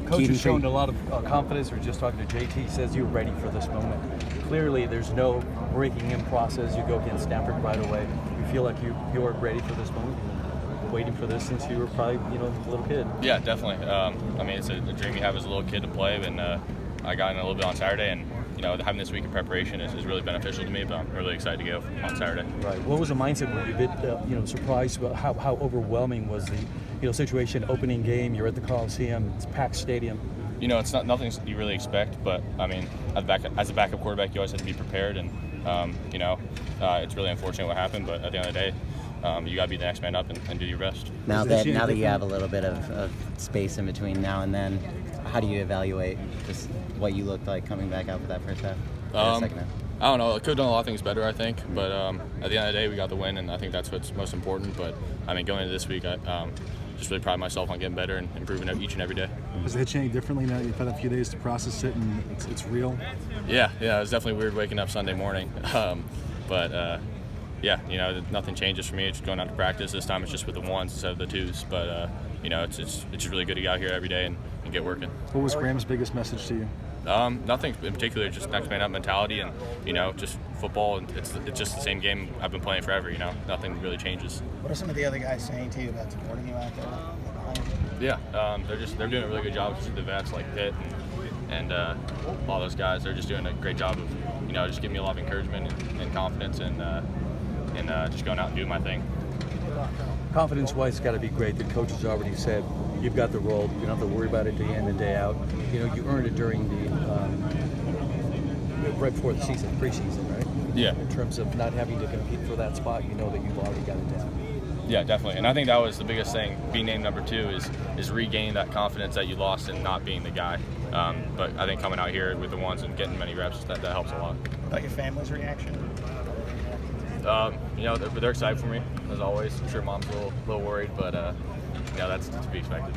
Coach has shown a lot of confidence. We're just talking to JT. He says you're ready for this moment. Clearly, there's no breaking in process. You go against Stanford right away. You feel like you're ready for this moment. Waiting for this since you were probably a little kid. Yeah, definitely. I mean, it's a dream you have as a little kid to play, and I got in a little bit on Saturday, and having this week of preparation is really beneficial to me. But I'm really excited to go on Saturday. Right. What was the mindset? Were you a bit surprised about how overwhelming was the situation? Opening game, you're at the Coliseum, it's a packed stadium. It's not nothing you really expect, but I mean, as a backup quarterback, you always have to be prepared, and it's really unfortunate what happened, but at the end of the day, you got to be the next man up and do your best. Now that you have a little bit of space in between now and then, how do you evaluate just what you looked like coming back out for that first half? Second half? I don't know. I could have done a lot of things better, I think. But at the end of the day, we got the win, and I think that's what's most important. But, I mean, going into this week, I just really pride myself on getting better and improving each and every day. Has it hit you any differently now that you've had a few days to process it and it's real? Yeah, it was definitely weird waking up Sunday morning. Nothing changes for me. It's just going out to practice. This time it's just with the ones instead of the twos. But, it's just really good to get out here every day and get working. What was Graham's biggest message to you? Nothing in particular, just next man up mentality and, just football. And it's just the same game I've been playing forever, Nothing really changes. What are some of the other guys saying to you about supporting you out there? Yeah, they're doing a really good job, especially the vets like Pitt and all those guys. They're just doing a great job of, just giving me a lot of encouragement and confidence and just going out and doing my thing. Confidence-wise, it's got to be great. The coach has already said you've got the role. You don't have to worry about it day in and day out. You earned it during the right before the season, preseason, right? Yeah. In terms of not having to compete for that spot, you know that you've already got it down. Yeah, definitely. And I think that was the biggest thing. Being named number 2 is regaining that confidence that you lost in not being the guy. But I think coming out here with the ones and getting many reps, that helps a lot. What about your family's reaction? They're excited for me, as always. I'm sure Mom's a little worried, but, that's to be expected.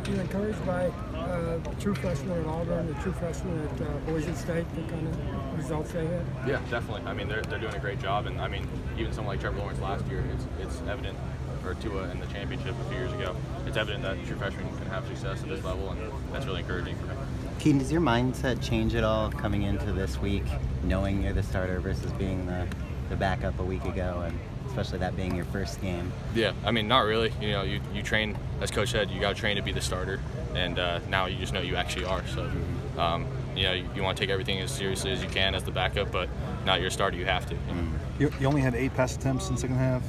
You're encouraged by the true freshman at Auburn, the true freshman at Boise State, the kind of results they had? Yeah, definitely. I mean, they're doing a great job, and I mean, even someone like Trevor Lawrence last year, it's evident, or Tua in the championship a few years ago, it's evident that true freshmen can have success at this level, and that's really encouraging for me. Kedon, does your mindset change at all coming into this week, knowing you're the starter versus being the backup a week ago, and especially that being your first game? Yeah, I mean, not really. You train, as Coach said, you got to train to be the starter, and now you just know you actually are. So, you want to take everything as seriously as you can as the backup, but now you're a starter, you have to. You only had 8 pass attempts in the second half.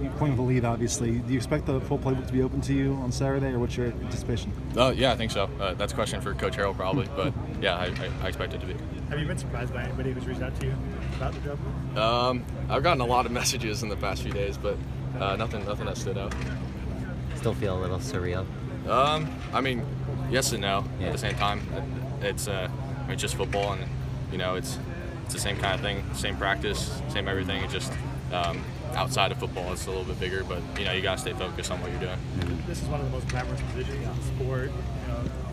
You pointed the lead, obviously. Do you expect the full playbook to be open to you on Saturday, or what's your anticipation? Yeah, I think so. That's a question for Coach Harrell probably, but yeah, I expect it to be. Have you been surprised by anybody who's reached out to you about the job? I've gotten a lot of messages in the past few days, but nothing that stood out. Still feel a little surreal? I mean, yes and no. Yeah. At the same time, it's just football, and it's the same kind of thing, same practice, same everything. It's just outside of football, it's a little bit bigger, but you gotta stay focused on what you're doing. This is one of the most glamorous positions in sport.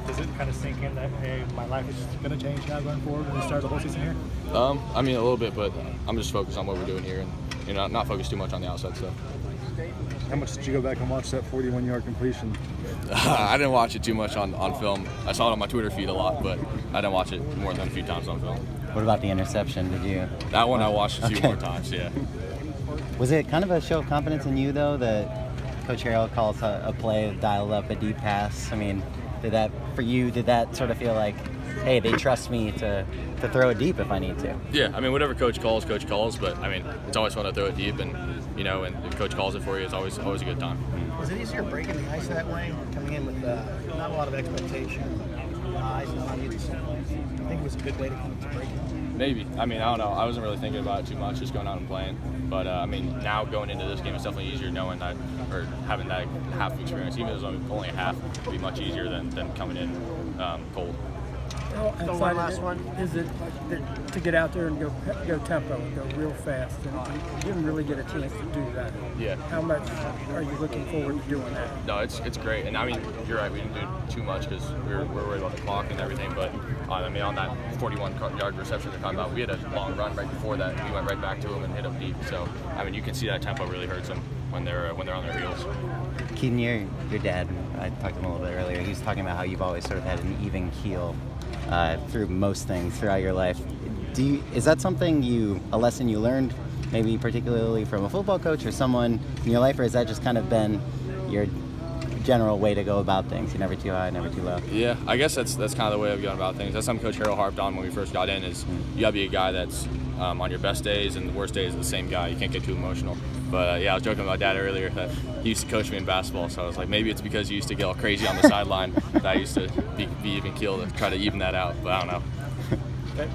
Does it kind of sink in that, hey, my life is going to change now going forward when we start the whole season here? I mean, a little bit, but I'm just focused on what we're doing here and not focused too much on the outside stuff. How much did you go back and watch that 41-yard completion? I didn't watch it too much on film. I saw it on my Twitter feed a lot, but I didn't watch it more than a few times on film. What about the interception? Did you? That one I watched a few more times, yeah. Was it kind of a show of confidence in you, though, that Coach Harrell calls a play dialed up a deep pass? I mean, did that sort of feel like, hey, they trust me to throw it deep if I need to? Yeah, I mean, whatever Coach calls, but I mean, it's always fun to throw it deep, and and if Coach calls it for you, it's always a good time. Was it easier breaking the ice that way, coming in with not a lot of expectation, eyes not on either side? I think it was a good way to break it. Maybe. I mean, I don't know. I wasn't really thinking about it too much, just going out and playing. But I mean, now going into this game, it's definitely easier knowing that, or having that half of experience. Even if it was only a half, it'd be much easier than coming in cold. How exciting is it to get out there and go tempo and go real fast? And you didn't really get a chance to do that. Yeah. How much are you looking forward to doing that? No, it's great. And I mean, you're right, we didn't do too much because we were worried about the clock and everything. But I mean, on that 41-yard reception they're talking about, we had a long run right before that. We went right back to him and hit him deep. So I mean, you can see that tempo really hurts them when they're on their heels. Keaton, your dad, I talked to him a little bit earlier. He was talking about how you've always sort of had an even keel through most things throughout your life. Is that something a lesson you learned, maybe particularly from a football coach or someone in your life, or has that just kind of been your general way to go about things? You're never too high, never too low. Yeah, I guess that's kind of the way I've gone about things. That's something Coach Harrell harped on when we first got in, is you got to be a guy that's on your best days and the worst days the same guy. You can't get too emotional. But yeah, I was joking with my dad earlier that he used to coach me in basketball, so I was like, maybe it's because you used to get all crazy on the sideline that I used to be even keel to try to even that out, but I don't know. Okay.